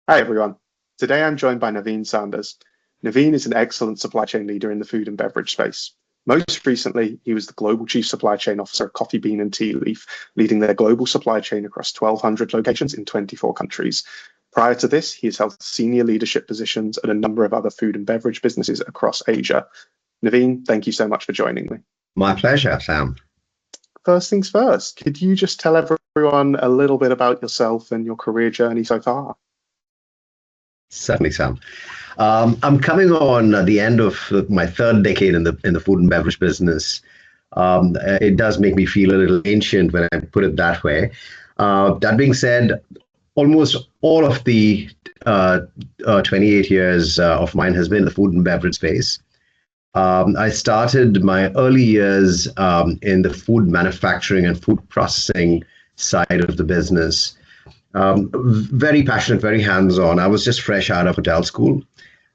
Hi everyone. Today I'm joined by Naveen Sanders. Naveen is an excellent supply chain leader in the food and beverage space. Most recently, he was the Global Chief Supply Chain Officer at Coffee Bean and Tea Leaf, leading their global supply chain across 1,200 locations in 24 countries. Prior to this, he has held senior leadership positions at a number of other food and beverage businesses across Asia. Naveen, thank you so much for joining me. My pleasure, Sam. First things first, could you just tell everyone a little bit about yourself and your career journey so far? Certainly, Sam. I'm coming on the end of my third decade in the food and beverage business. It does make me feel a little ancient when I put it that way. That being said, almost all of the 28 years of mine has been in the food and beverage space. I started my early years in the food manufacturing and food processing side of the business. Very passionate, very hands-on. I was just fresh out of hotel school,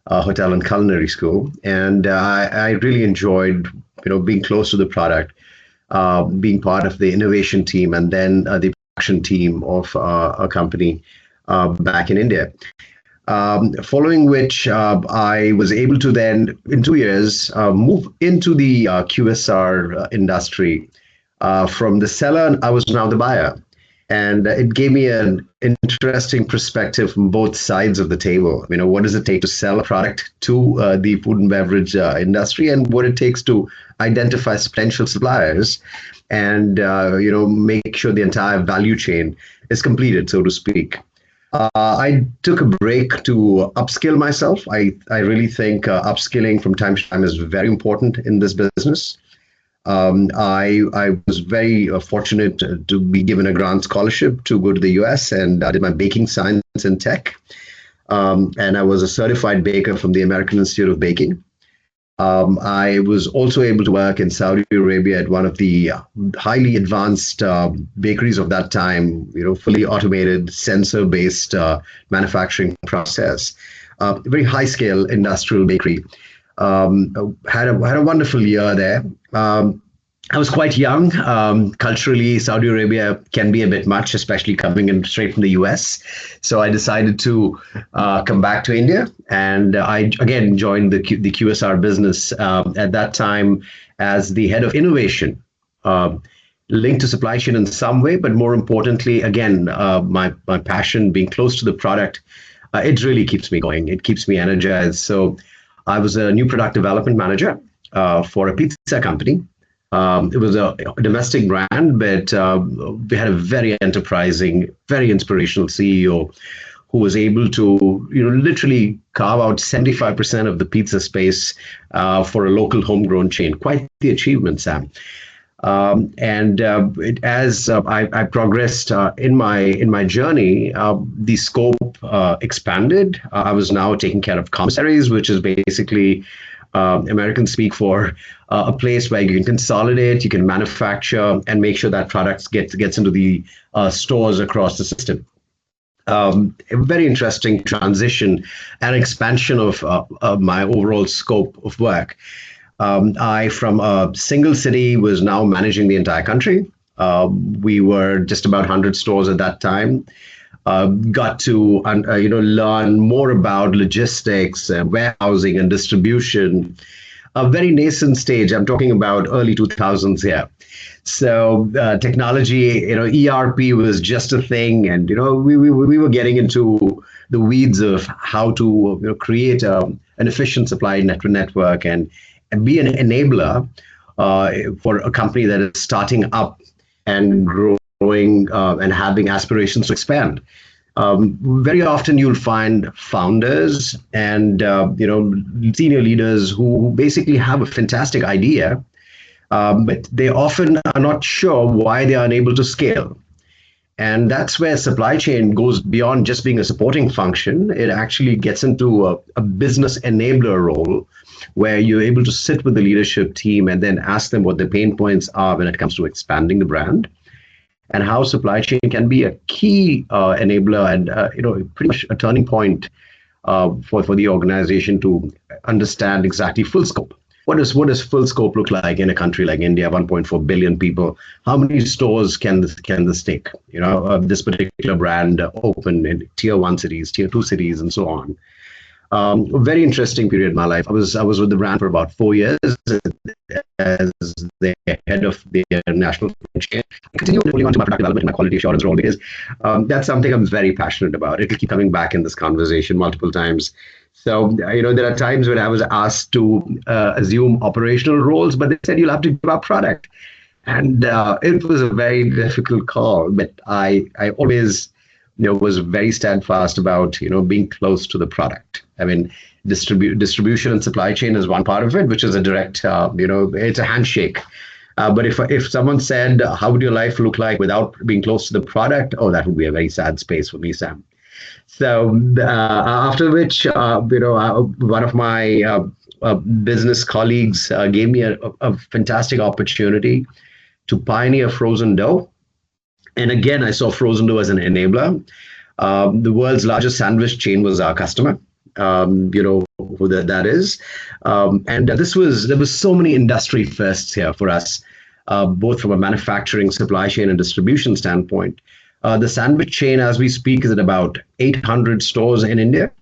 hotel and culinary school, and I really enjoyed, being close to the product, being part of the innovation team, and then the production team of a company back in India. Following which, I was able to then, in 2 years, move into the QSR industry. From the seller, I was now the buyer. And it gave me an interesting perspective from both sides of the table. What does it take to sell a product to the food and beverage industry, and what it takes to identify potential suppliers and make sure the entire value chain is completed, so to speak. I took a break to upskill myself. I really think upskilling from time to time is very important in this business. I was very fortunate to be given a grant scholarship to go to the US, and I did my baking science and tech. And I was a certified baker from the American Institute of Baking. I was also able to work in Saudi Arabia at one of the highly advanced bakeries of that time, fully automated, sensor-based manufacturing process, very high-scale industrial bakery. Had a wonderful year there. I was quite young. Culturally, Saudi Arabia can be a bit much, especially coming in straight from the US. So I decided to come back to India, and I again joined the QSR business at that time as the head of innovation, linked to supply chain in some way, but more importantly, again, my passion being close to the product, it really keeps me going. It keeps me energized. So I was a new product development manager for a pizza company. It was a domestic brand, but we had a very enterprising, very inspirational CEO who was able to, literally carve out 75% of the pizza space for a local homegrown chain. Quite the achievement, Sam. As I progressed in my journey, the scope expanded. I was now taking care of commissaries, which is basically American speak for a place where you can consolidate, you can manufacture, and make sure that products gets into the stores across the system. A very interesting transition and expansion of my overall scope of work. I, from a single city, was now managing the entire country. We were just about 100 stores at that time. Got to learn more about logistics, warehousing, and distribution. A very nascent stage. I'm talking about early 2000s here. So technology, ERP was just a thing, and we were getting into the weeds of how to create an efficient supply network and be an enabler for a company that is starting up and growing and having aspirations to expand. Very often you'll find founders and senior leaders who basically have a fantastic idea, but they often are not sure why they are unable to scale. And that's where supply chain goes beyond just being a supporting function. It actually gets into a business enabler role where you're able to sit with the leadership team and then ask them what the pain points are when it comes to expanding the brand, and how supply chain can be a key enabler and pretty much a turning point for the organization to understand exactly full scope. what does full scope look like in a country like India, 1.4 billion people? How many stores can this take? This particular brand open in tier one cities, tier two cities, and so on. A very interesting period in my life. I was with the brand for about 4 years as the head of the national chain. I continue holding on to my product development and my quality assurance role because that's something I'm very passionate about. It'll keep coming back in this conversation multiple times. So, there are times when I was asked to assume operational roles, but they said you'll have to give up product. And it was a very difficult call, but I always was very steadfast about being close to the product. I mean, distribution and supply chain is one part of it, which is a direct it's a handshake. But if someone said, how would your life look like without being close to the product? Oh, that would be a very sad space for me, Sam. So after which, one of my business colleagues gave me a fantastic opportunity to pioneer frozen dough. And again, I saw frozen dough as an enabler. The world's largest sandwich chain was our customer. Who that is. And there was so many industry firsts here for us, both from a manufacturing, supply chain, and distribution standpoint. The sandwich chain, as we speak, is at about 800 stores in India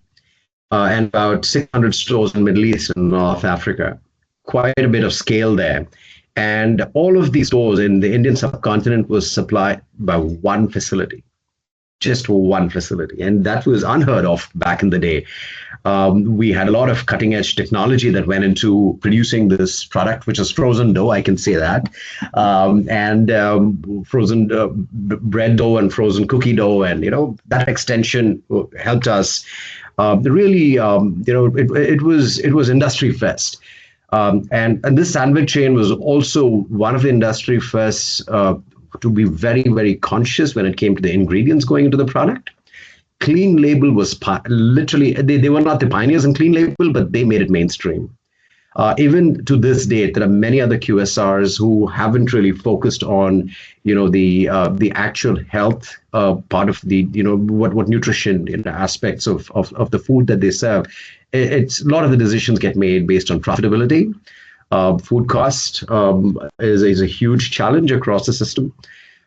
and about 600 stores in Middle East and North Africa. Quite a bit of scale there. And all of these stores in the Indian subcontinent was supplied by one facility. Just one facility. And that was unheard of back in the day. We had a lot of cutting edge technology that went into producing this product, which is frozen dough, I can say that. And frozen bread dough and frozen cookie dough. And, that extension helped us really, it was industry first. And this sandwich chain was also one of the industry firsts to be very, very conscious when it came to the ingredients going into the product. Clean label was literally, they were not the pioneers in clean label, but they made it mainstream. Even to this date, there are many other QSRs who haven't really focused on, the actual health part of the, what nutrition aspects of the food that they serve. It's a lot of the decisions get made based on profitability. Food cost is a huge challenge across the system.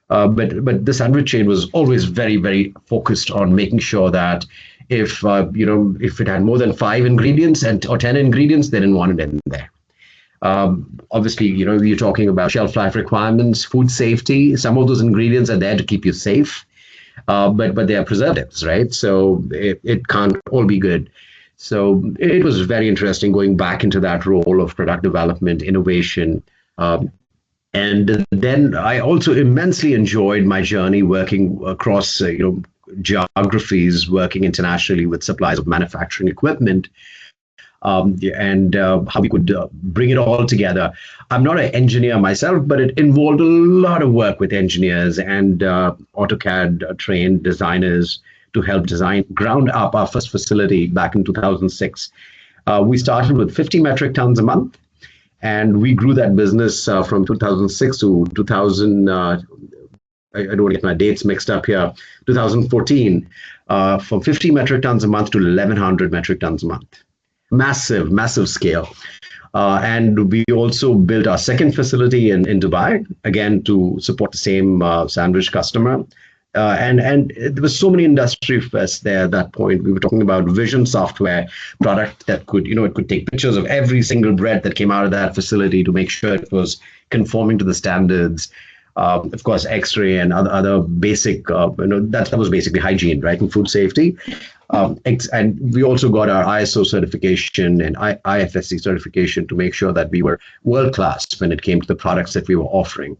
But the sandwich chain was always very, very focused on making sure that if it had more than 5 ingredients or 10 ingredients, they didn't want it in there. Obviously, you're talking about shelf life requirements, food safety. Some of those ingredients are there to keep you safe, but they are preservatives, right? So it can't all be good. So it was very interesting going back into that role of product development, innovation. And then I also immensely enjoyed my journey working across geographies, working internationally with suppliers of manufacturing equipment, and how we could bring it all together. I'm not an engineer myself, but it involved a lot of work with engineers and AutoCAD trained designers to help design ground up our first facility back in 2006. We started with 50 metric tons a month, and we grew that business from 2006 to 2000. I don't want to get my dates mixed up here. 2014, from 50 metric tons a month to 1,100 metric tons a month. Massive, massive scale. And we also built our second facility in Dubai, again, to support the same sandwich customer. And there was so many industry firsts there at that point. We were talking about vision software product that could, it could take pictures of every single bread that came out of that facility to make sure it was conforming to the standards. Of course, X-ray and other basic, that was basically hygiene, right, and food safety. And we also got our ISO certification and IFSC certification to make sure that we were world class when it came to the products that we were offering.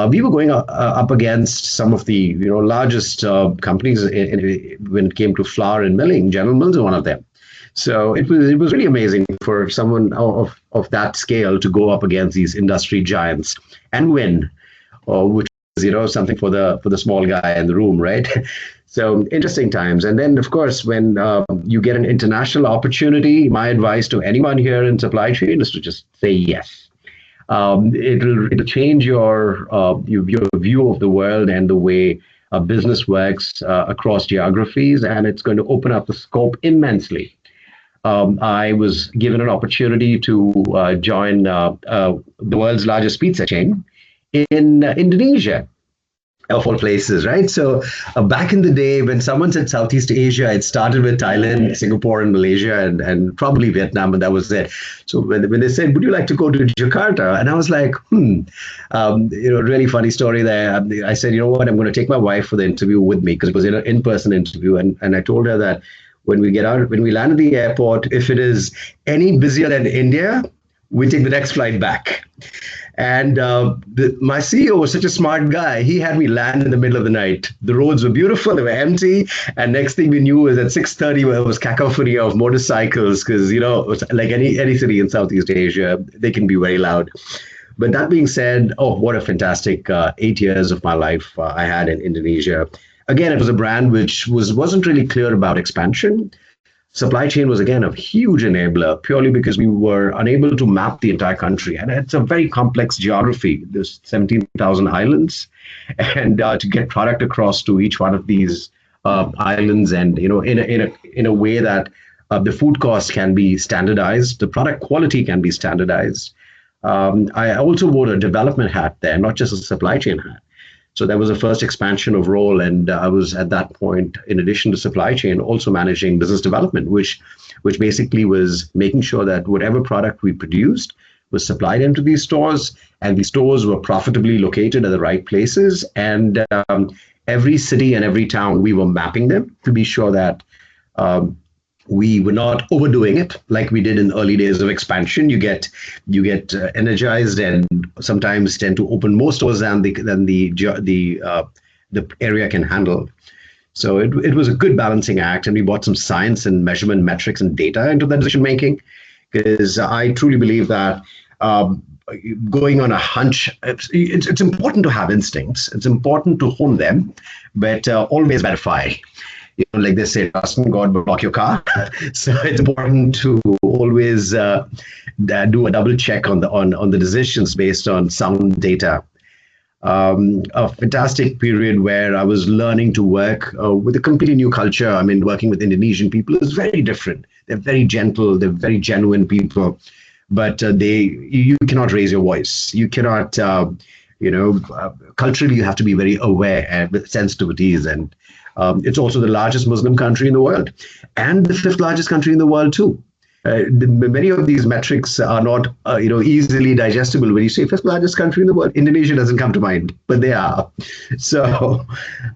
We were going up against some of the largest companies when it came to flour and milling. General Mills is one of them. So it was really amazing for someone of that scale to go up against these industry giants and win, which is something for the small guy in the room, right? So interesting times. And then, of course, when you get an international opportunity, my advice to anyone here in supply chain is to just say yes. It'll change your view of the world and the way business works across geographies, and it's going to open up the scope immensely. I was given an opportunity to join the world's largest pizza chain in Indonesia, of all places, right? So back in the day, when someone said Southeast Asia, it started with Thailand, Singapore, and Malaysia, and probably Vietnam, and that was it. So when they said, "Would you like to go to Jakarta?" and I was like, really funny story there. I said, you know what, I'm going to take my wife for the interview with me because it was an in-person interview, and I told her that when we land at the airport, if it is any busier than India, we take the next flight back. And my CEO was such a smart guy. He had me land in the middle of the night. The roads were beautiful; they were empty. And next thing we knew was at 6:30, it was cacophony of motorcycles because like any city in Southeast Asia, they can be very loud. But that being said, oh, what a fantastic 8 years of my life I had in Indonesia. Again, it was a brand which wasn't really clear about expansion. Supply chain was, again, a huge enabler purely because we were unable to map the entire country. And it's a very complex geography. There's 17,000 islands. And to get product across to each one of these islands and, in a way that the food costs can be standardized, the product quality can be standardized. I also wore a development hat there, not just a supply chain hat. So that was the first expansion of role. And I was at that point, in addition to supply chain, also managing business development, which basically was making sure that whatever product we produced was supplied into these stores, and the stores were profitably located at the right places. And every city and every town, we were mapping them to be sure that we were not overdoing it like we did in the early days of expansion. You get energized and sometimes tend to open more stores than the area can handle. So it was a good balancing act, and we brought some science and measurement metrics and data into the decision making, because I truly believe that going on a hunch, it's important to have instincts. It's important to hone them, but always verify. Like they say, trust in God, but block your car. So it's important to always do a double check on the decisions based on sound data. A fantastic period where I was learning to work with a completely new culture. I mean, working with Indonesian people is very different. They're very gentle. They're very genuine people, but you cannot raise your voice. You cannot, culturally, you have to be very aware and with sensitivities. And it's also the largest Muslim country in the world, and the fifth largest country in the world too. Many of these metrics are not, easily digestible. When you say fifth largest country in the world, Indonesia doesn't come to mind, but they are. So,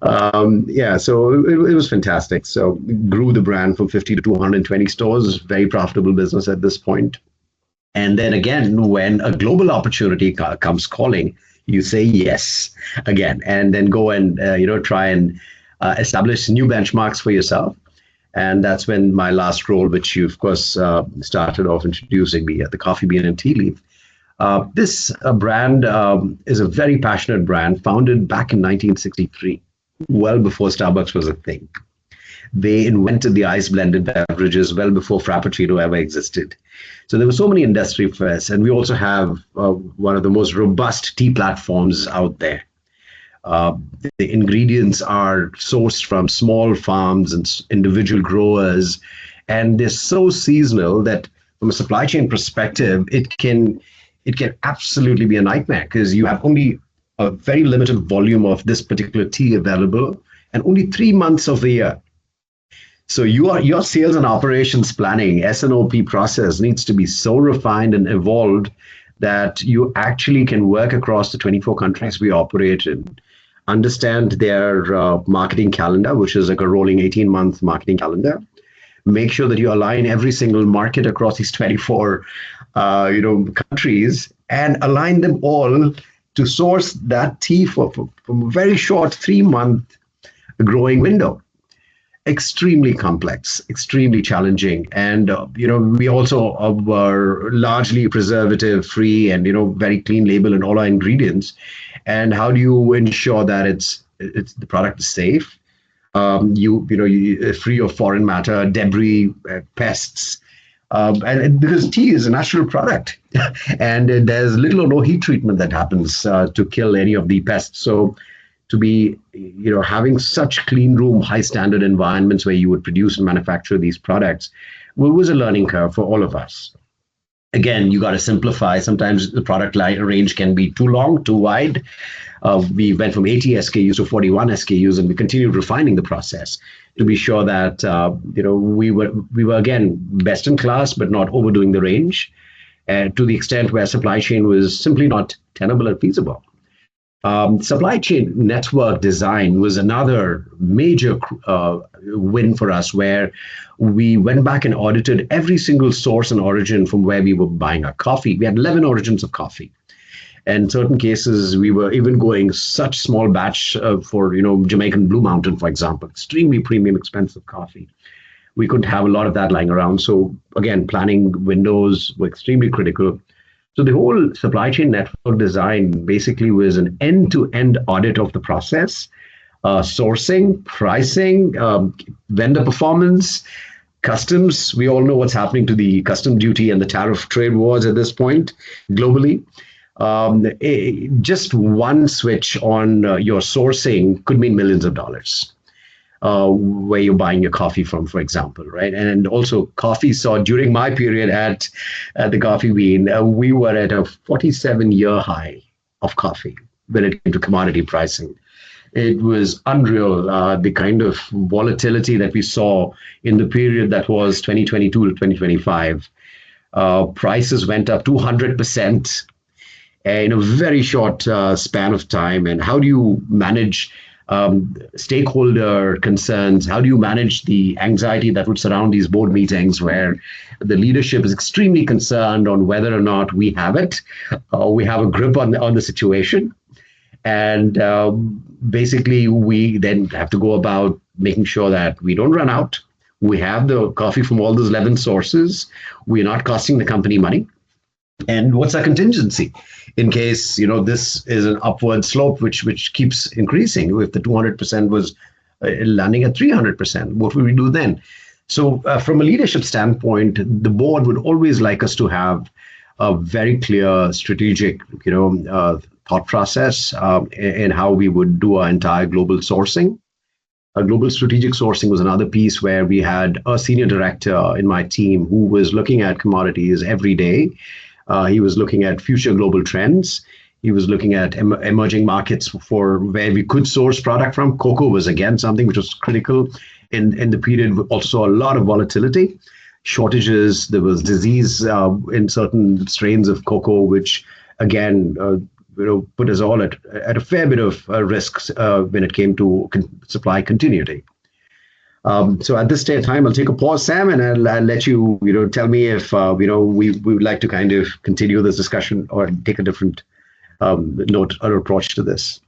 so it was fantastic. So grew the brand from 50 to 220 stores, very profitable business at this point. And then again, when a global opportunity comes calling, you say yes again, and then go and try and establish new benchmarks for yourself. And that's when my last role, which you, of course, started off introducing me at the Coffee Bean and Tea Leaf. This brand is a very passionate brand, founded back in 1963, well before Starbucks was a thing. They invented the ice-blended beverages well before Frappuccino ever existed. So there were so many industry firsts, and we also have one of the most robust tea platforms out there. The ingredients are sourced from small farms and individual growers, and they're so seasonal that from a supply chain perspective, it can absolutely be a nightmare, because you have only a very limited volume of this particular tea available and only 3 months of the year. So your sales and operations planning, S&OP process, needs to be so refined and evolved that you actually can work across the 24 countries we operate in, understand their marketing calendar, which is like a rolling 18-month marketing calendar. Make sure that you align every single market across these 24 countries, and align them all to source that tea from a very short 3-month growing window. Extremely complex, extremely challenging. And, we also were largely preservative free and, very clean label in all our ingredients. And how do you ensure that it's the product is safe, you free of foreign matter, debris, pests, and because tea is a natural product, and there's little or no heat treatment that happens to kill any of the pests. So to be, having such clean room, high standard environments where you would produce and manufacture these products was a learning curve for all of us. Again, you got to simplify. Sometimes the product line range can be too long, too wide. We went from 80 SKUs to 41 SKUs, and we continued refining the process to be sure that we were again best in class, but not overdoing the range, to the extent where supply chain was simply not tenable and feasible. Supply chain network design was another major win for us, where we went back and audited every single source and origin from where we were buying our coffee. We had 11 origins of coffee. And in certain cases, we were even going such small batch for, Jamaican Blue Mountain, for example, extremely premium, expensive coffee. We couldn't have a lot of that lying around. So again, planning windows were extremely critical. So the whole supply chain network design basically was an end-to-end audit of the process, sourcing, pricing, vendor performance, customs. We all know what's happening to the custom duty and the tariff trade wars at this point globally. Just one switch on your sourcing could mean millions of dollars. Where you're buying your coffee from, for example, right? And also coffee saw during my period at the Coffee Bean, we were at a 47-year high of coffee when it came to commodity pricing. It was unreal, the kind of volatility that we saw in the period that was 2022 to 2025. Prices went up 200% in a very short span of time. And how do you manage stakeholder concerns? How do you manage the anxiety that would surround these board meetings where the leadership is extremely concerned on whether or not we have it, we have a grip on the situation? And basically, we then have to go about making sure that we don't run out. We have the coffee from all those 11 sources. We're not costing the company money. And what's our contingency in case this is an upward slope which keeps increasing? If the 200% was landing at 300%, what would we do then? So from a leadership standpoint, the board would always like us to have a very clear strategic thought process in how we would do our entire global sourcing. Global strategic sourcing was another piece where we had a senior director in my team who was looking at commodities every day. He was looking at future global trends. He was looking at emerging markets for where we could source product from. Cocoa was, again, something which was critical in the period. Also, a lot of volatility, shortages. There was disease in certain strains of cocoa, which, again, put us all at a fair bit of risks when it came to supply continuity. So at this time, I'll take a pause, Sam, and I'll let you, tell me if, we would like to kind of continue this discussion or take a different note or approach to this.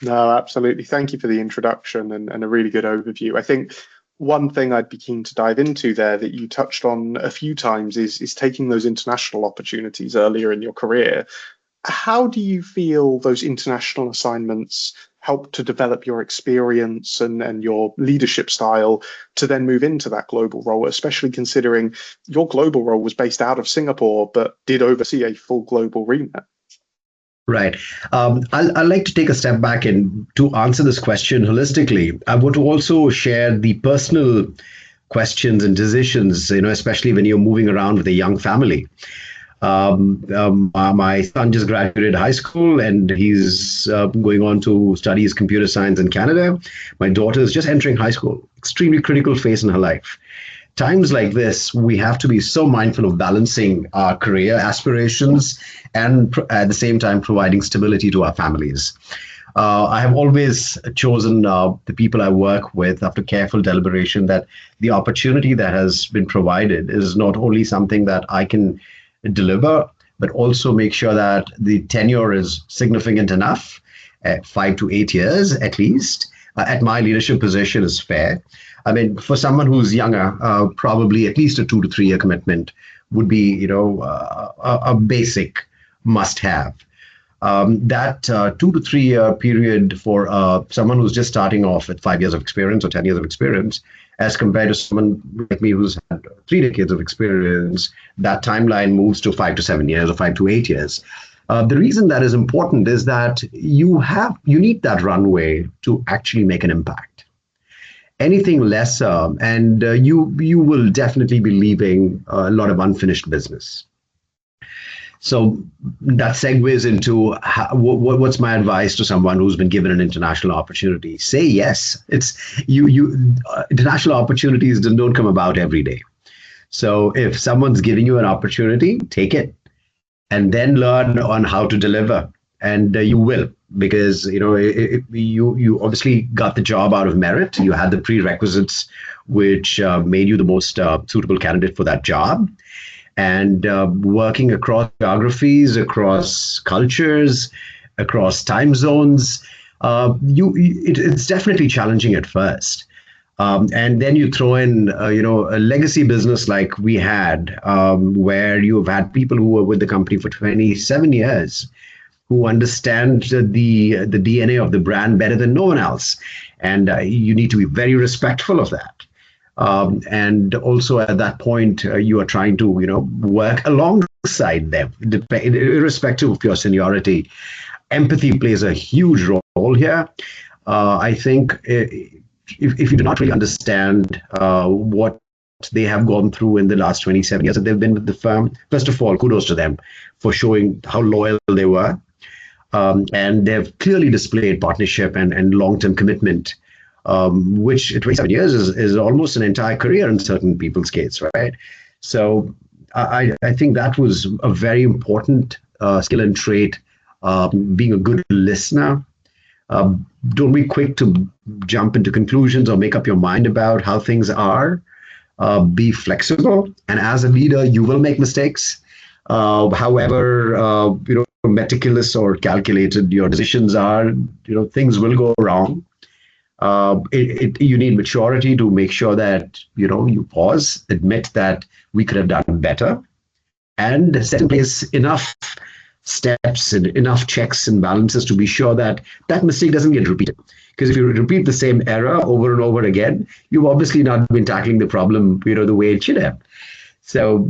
No, absolutely. Thank you for the introduction and a really good overview. I think one thing I'd be keen to dive into there that you touched on a few times is taking those international opportunities earlier in your career. How do you feel those international assignments help to develop your experience and your leadership style to then move into that global role, especially considering your global role was based out of Singapore, but did oversee a full global remit? Right. I'd like to take a step back and to answer this question holistically. I want to also share the personal questions and decisions, especially when you're moving around with a young family. My son just graduated high school and he's going on to study his computer science in Canada. My daughter is just entering high school, extremely critical phase in her life. Times like this, we have to be so mindful of balancing our career aspirations and at the same time providing stability to our families. I have always chosen the people I work with after careful deliberation that the opportunity that has been provided is not only something that I can deliver, but also make sure that the tenure is significant enough, 5 to 8 years at least, at my leadership position is fair. I mean, for someone who's younger, probably at least a 2 to 3 year commitment would be, a basic must-have. That 2 to 3 year period for someone who's just starting off at 5 years of experience or 10 years of experience, as compared to someone like me who's had 3 decades of experience, that timeline moves to 5 to 7 years or 5 to 8 years. The reason that is important is that you need that runway to actually make an impact. Anything lesser, and you will definitely be leaving a lot of unfinished business. So that segues into what's my advice to someone who's been given an international opportunity. Say yes. It's international opportunities don't come about every day. So if someone's giving you an opportunity, take it, and then learn on how to deliver, and you will, because you obviously got the job out of merit. You had the prerequisites which made you the most suitable candidate for that job. And working across geographies, across cultures, across time zones, it's definitely challenging at first. And then you throw in, a legacy business like we had, where you've had people who were with the company for 27 years, who understand the DNA of the brand better than no one else. And you need to be very respectful of that. And also at that point, you are trying to, work alongside them, irrespective of your seniority. Empathy plays a huge role here. I think if you do not really understand what they have gone through in the last 27 years that they've been with the firm, first of all, kudos to them for showing how loyal they were. And they've clearly displayed partnership and long-term commitment, which 27 years is almost an entire career in certain people's case, right? So I think that was a very important skill and trait, being a good listener. Don't be quick to jump into conclusions or make up your mind about how things are. Be flexible, and as a leader, you will make mistakes. However, meticulous or calculated your decisions are, things will go wrong. You need maturity to make sure that you pause, admit that we could have done better, and set in place enough steps and enough checks and balances to be sure that that mistake doesn't get repeated. Because if you repeat the same error over and over again, you've obviously not been tackling the problem the way it should have. So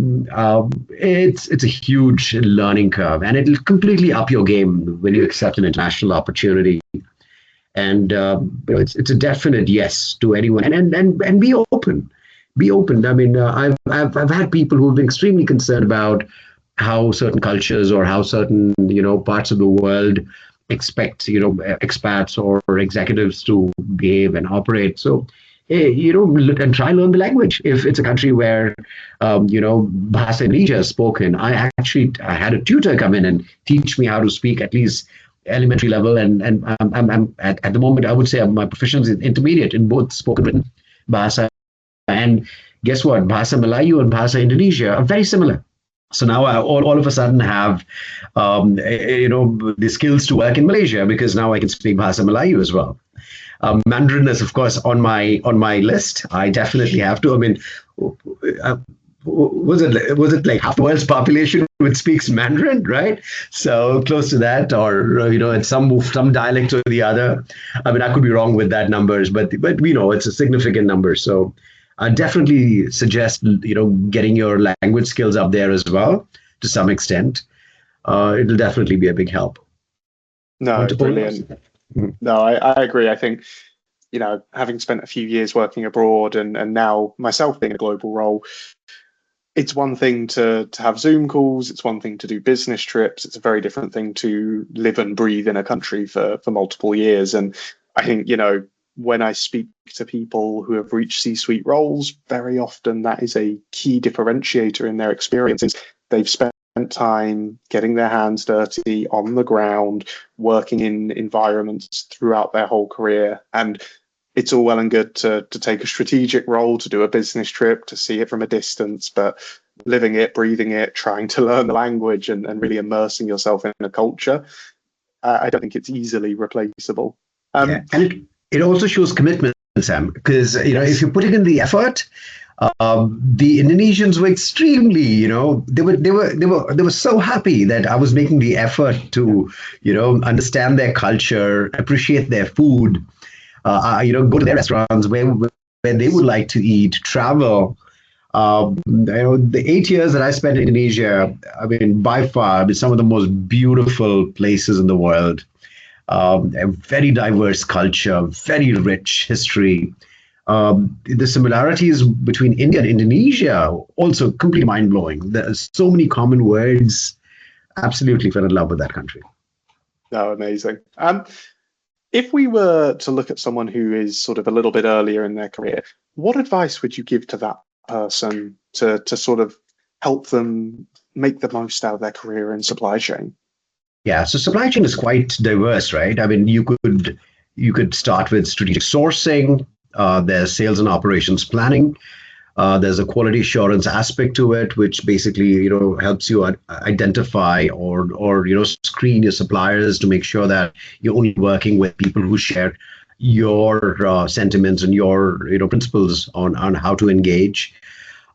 it's a huge learning curve, and it'll completely up your game when you accept an international opportunity. And it's a definite yes to anyone, and be open. Be open. I mean, I've had people who've been extremely concerned about how certain cultures or how certain parts of the world expect expats or executives to behave and operate. So hey, and try and learn the language. If it's a country where Bahasa Indonesia is spoken, I had a tutor come in and teach me how to speak at least elementary level, and I'm at the moment I would say my proficiency is intermediate in both spoken and written Bahasa. And guess what? Bahasa Melayu and Bahasa Indonesia are very similar. So now I all of a sudden have the skills to work in Malaysia, because now I can speak Bahasa Melayu as well. Mandarin is, of course, on my list. I definitely have to. I mean, was it like half the world's population which speaks Mandarin, right? So close to that, or in some dialect or the other. I mean, I could be wrong with that numbers, but it's a significant number. So I definitely suggest getting your language skills up there as well to some extent. It'll definitely be a big help. No, brilliant. No, I agree. I think, having spent a few years working abroad and now myself being in a global role, it's one thing to have Zoom calls. It's one thing to do business trips. It's a very different thing to live and breathe in a country for multiple years. And I think, when I speak to people who have reached C-suite roles, very often that is a key differentiator in their experiences. They've spent time getting their hands dirty on the ground, working in environments throughout their whole career. And it's all well and good to take a strategic role, to do a business trip, to see it from a distance, but living it, breathing it, trying to learn the language and really immersing yourself in a culture, I don't think it's easily replaceable. And it also shows commitment, Sam, because if you're putting in the effort, the Indonesians were extremely, they were so happy that I was making the effort to, understand their culture, appreciate their food, go to their restaurants where they would like to eat, travel. The 8 years that I spent in Indonesia, I mean, by far, it's some of the most beautiful places in the world. A very diverse culture, very rich history. The similarities between India and Indonesia also completely mind blowing. There's so many common words. Absolutely fell in love with that country. No, amazing. If we were to look at someone who is sort of a little bit earlier in their career, what advice would you give to that person to sort of help them make the most out of their career in supply chain? Yeah, so supply chain is quite diverse, right? I mean, you could start with strategic sourcing. There's sales and operations planning. There's a quality assurance aspect to it, which basically helps you identify or screen your suppliers to make sure that you're only working with people who share your sentiments and your principles on how to engage.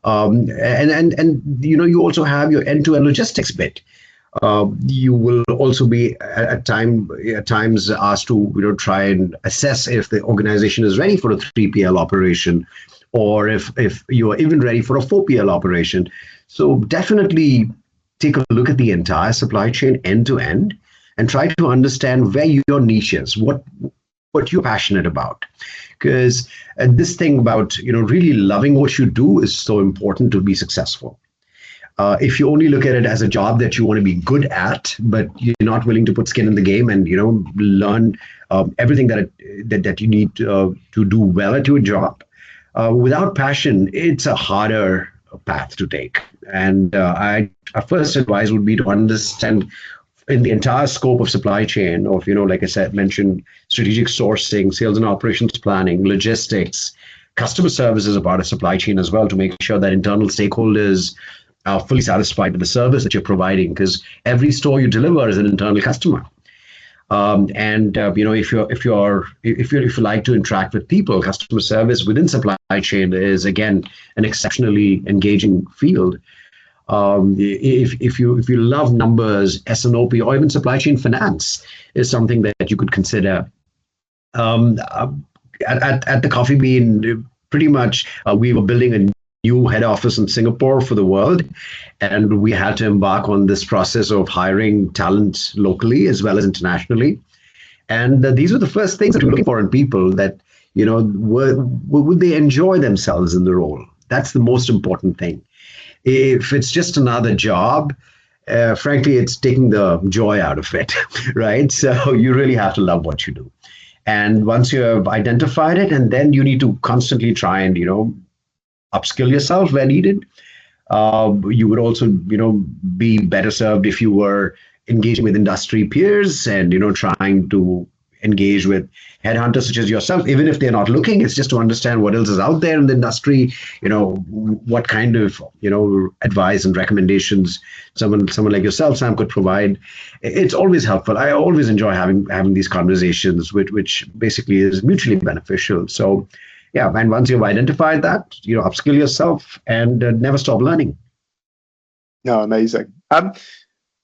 And you also have your end-to-end logistics bit. You will also be at times asked to try and assess if the organization is ready for a 3PL operation, or if you are even ready for a 4PL operation. So definitely take a look at the entire supply chain end to end and try to understand where your niche is, what you're passionate about. Because this thing about really loving what you do is so important to be successful. If you only look at it as a job that you want to be good at, but you're not willing to put skin in the game and learn everything that you need to do well at your job, without passion, it's a harder path to take. And our first advice would be to understand in the entire scope of supply chain of like I said, mentioned strategic sourcing, sales and operations planning, logistics, customer service is a part of supply chain as well, to make sure that internal stakeholders are fully satisfied with the service that you're providing, because every store you deliver is an internal customer. If you like to interact with people, customer service within supply chain is again an exceptionally engaging field. If you love numbers, S&OP, or even supply chain finance is something that you could consider. At the Coffee Bean, pretty much we were building a new head office in Singapore for the world, and we had to embark on this process of hiring talent locally as well as internationally. And these were the first things that we were looking for in people, that would they enjoy themselves in the role? That's the most important thing. If it's just another job, frankly, it's taking the joy out of it, right? So you really have to love what you do. And once you have identified it, and then you need to constantly try and upskill yourself where needed. You would also, be better served if you were engaging with industry peers and, trying to engage with headhunters such as yourself, even if they're not looking. It's just to understand what else is out there in the industry, what kind of, advice and recommendations someone like yourself, Sam, could provide. It's always helpful. I always enjoy having these conversations, which basically is mutually beneficial. So, yeah, and once you've identified that, upskill yourself and never stop learning. No, amazing.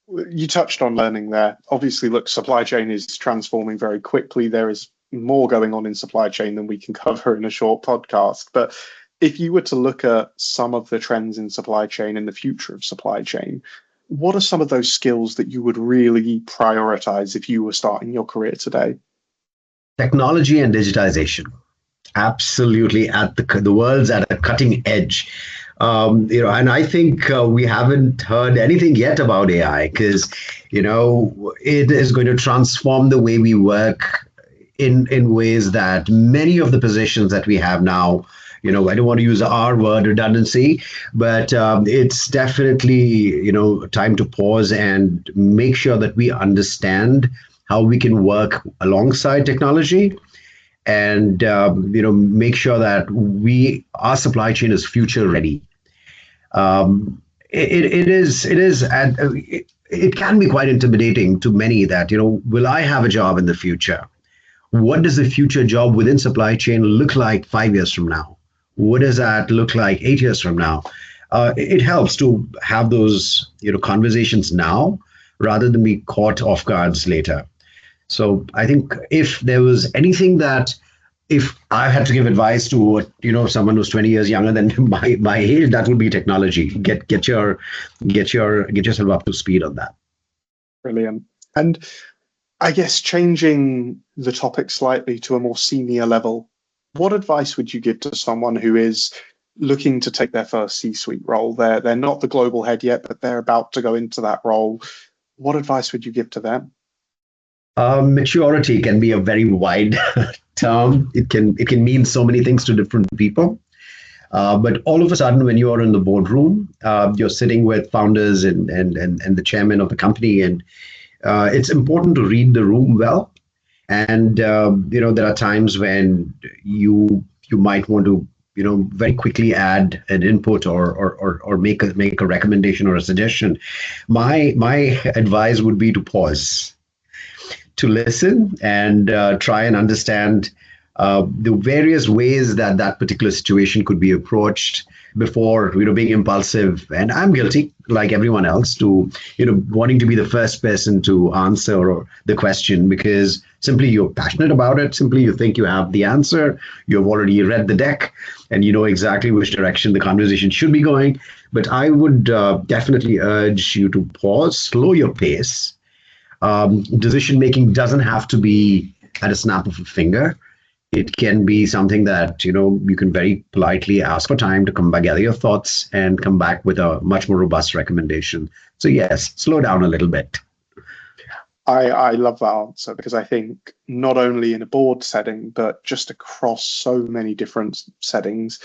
You touched on learning there. Obviously, look, supply chain is transforming very quickly. There is more going on in supply chain than we can cover in a short podcast. But if you were to look at some of the trends in supply chain and the future of supply chain, what are some of those skills that you would really prioritize if you were starting your career today? Technology and digitization. Absolutely, at the world's at a cutting edge. And I think we haven't heard anything yet about AI, because it is going to transform the way we work in ways that many of the positions that we have now, I don't want to use the R word, redundancy, but it's definitely time to pause and make sure that we understand how we can work alongside technology, and make sure that our supply chain is future ready. It can be quite intimidating to many that will I have a job in the future? What does the future job within supply chain look like 5 years from now? What does that look like 8 years from now? It helps to have those conversations now rather than be caught off guards later. So I think if there was anything that if I had to give advice to someone who's 20 years younger than my age, that would be technology. Get yourself up to speed on that. Brilliant. And I guess changing the topic slightly to a more senior level, what advice would you give to someone who is looking to take their first C-suite role? They're not the global head yet, but they're about to go into that role. What advice would you give to them? Maturity can be a very wide term. It can mean so many things to different people. But all of a sudden, when you are in the boardroom, you're sitting with founders and the chairman of the company, and it's important to read the room well. And there are times when you might want to very quickly add an input or make a recommendation or a suggestion. My advice would be to pause, to listen, and try and understand the various ways that particular situation could be approached before being impulsive. And I'm guilty, like everyone else, to wanting to be the first person to answer the question, because simply you're passionate about it, simply you think you have the answer, you've already read the deck, and you know exactly which direction the conversation should be going. But I would definitely urge you to pause, slow your pace. Decision making doesn't have to be at a snap of a finger. It can be something that you can very politely ask for time to come back, gather your thoughts, and come back with a much more robust recommendation. So yes, slow down a little bit. I love that answer, because I think not only in a board setting, but just across so many different settings,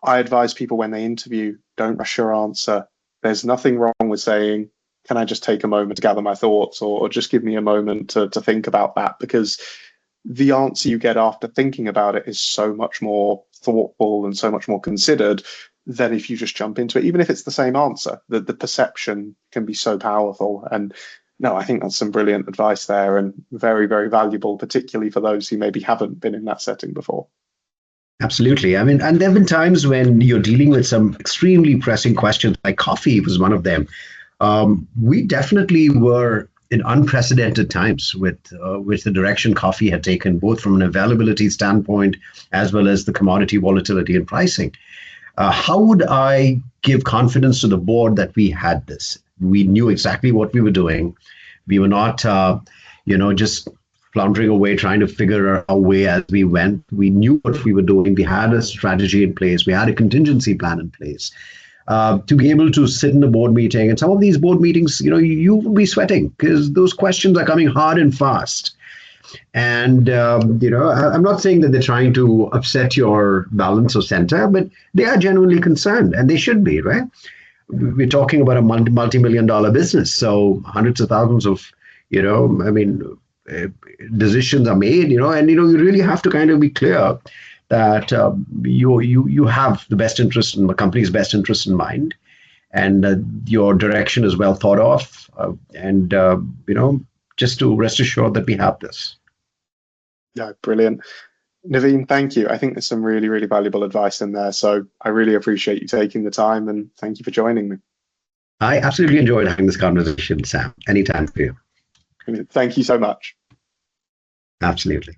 I advise people when they interview, don't rush your answer. There's nothing wrong with saying, can I just take a moment to gather my thoughts, or just give me a moment to think about that? Because the answer you get after thinking about it is so much more thoughtful and so much more considered than if you just jump into it, even if it's the same answer. The perception can be so powerful. And no, I think that's some brilliant advice there, and very, very valuable, particularly for those who maybe haven't been in that setting before. Absolutely. I mean, and there have been times when you're dealing with some extremely pressing questions, like coffee was one of them. We definitely were in unprecedented times with the direction coffee had taken, both from an availability standpoint as well as the commodity volatility and pricing. How would I give confidence to the board that we had this? We knew exactly what we were doing. We were not, just floundering away trying to figure our way as we went. We knew what we were doing. We had a strategy in place. We had a contingency plan in place. To be able to sit in a board meeting, and some of these board meetings, you will be sweating because those questions are coming hard and fast. And, I'm not saying that they're trying to upset your balance or center, but they are genuinely concerned, and they should be, right? We're talking about a multi-million-dollar business. So hundreds of thousands of, decisions are made, and, you really have to kind of be clear that you have the best interest in the company's best interest in mind, and your direction is well thought of, and just to rest assured that we have this. Yeah, brilliant. Naveen, thank you. I think there's some really, really valuable advice in there. So I really appreciate you taking the time, and thank you for joining me. I absolutely enjoyed having this conversation, Sam. Anytime for you. Thank you so much. Absolutely.